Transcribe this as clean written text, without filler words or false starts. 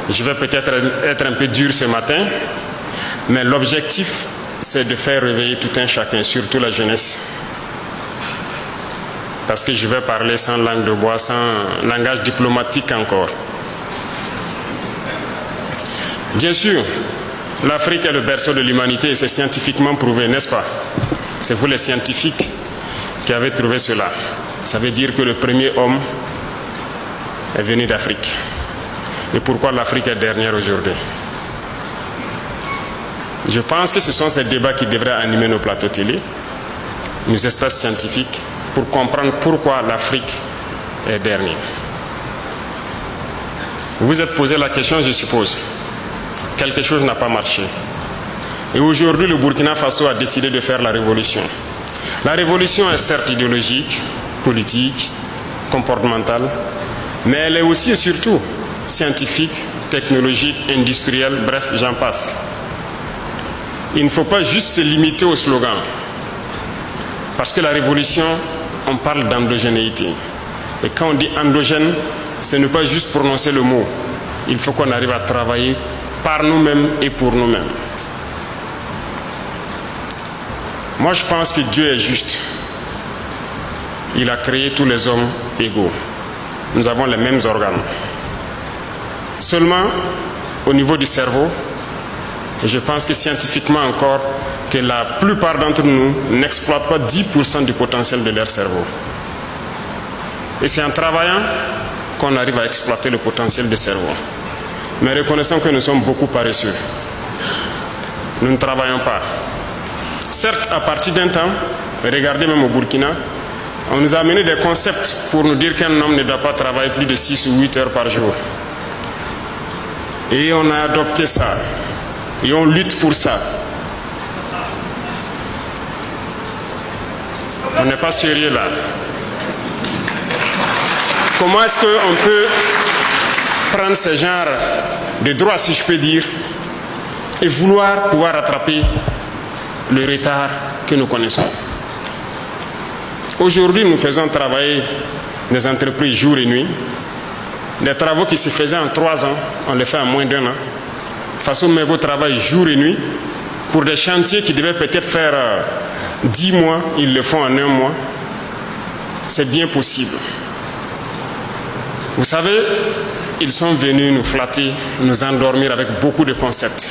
Je vais peut-être être un peu dur ce matin, mais l'objectif, c'est de faire réveiller tout un chacun, surtout la jeunesse. Parce que je vais parler sans langue de bois, sans langage diplomatique encore. Bien sûr, l'Afrique est le berceau de l'humanité et c'est scientifiquement prouvé, n'est-ce pas? C'est vous les scientifiques qui avez trouvé cela. Ça veut dire que le premier homme est venu d'Afrique. Et pourquoi l'Afrique est dernière aujourd'hui? Je pense que ce sont ces débats qui devraient animer nos plateaux télé, nos espaces scientifiques, pour comprendre pourquoi l'Afrique est dernière. Vous vous êtes posé la question, je suppose. Quelque chose n'a pas marché. Et aujourd'hui, le Burkina Faso a décidé de faire la révolution. La révolution est certes idéologique, politique, comportementale, mais elle est aussi et surtout scientifique, technologique, industrielle, bref, j'en passe. Il ne faut pas juste se limiter au slogan. Parce que la révolution, on parle d'endogénéité. Et quand on dit endogène, ce n'est pas juste prononcer le mot. Il faut qu'on arrive à travailler par nous-mêmes et pour nous-mêmes. Moi, je pense que Dieu est juste. Il a créé tous les hommes égaux. Nous avons les mêmes organes. Seulement, au niveau du cerveau, je pense que scientifiquement encore, que la plupart d'entre nous n'exploitent pas 10% du potentiel de leur cerveau. Et c'est en travaillant qu'on arrive à exploiter le potentiel du cerveau. Mais reconnaissons que nous sommes beaucoup paresseux. Nous ne travaillons pas. Certes, à partir d'un temps, regardez même au Burkina, on nous a amené des concepts pour nous dire qu'un homme ne doit pas travailler plus de 6 ou 8 heures par jour. Et on a adopté ça. Et on lutte pour ça. On n'est pas sérieux là. Comment est-ce qu'on peut prendre ce genre de droits, si je peux dire, et vouloir pouvoir rattraper le retard que nous connaissons? Aujourd'hui, nous faisons travailler des entreprises jour et nuit. Des travaux qui se faisaient en 3 ans, on les fait en moins d'1 an. Façon Mego travaille jour et nuit. Pour des chantiers qui devaient peut-être faire 10 mois, ils le font en 1 mois. C'est bien possible. Vous savez, ils sont venus nous flatter, nous endormir avec beaucoup de concepts.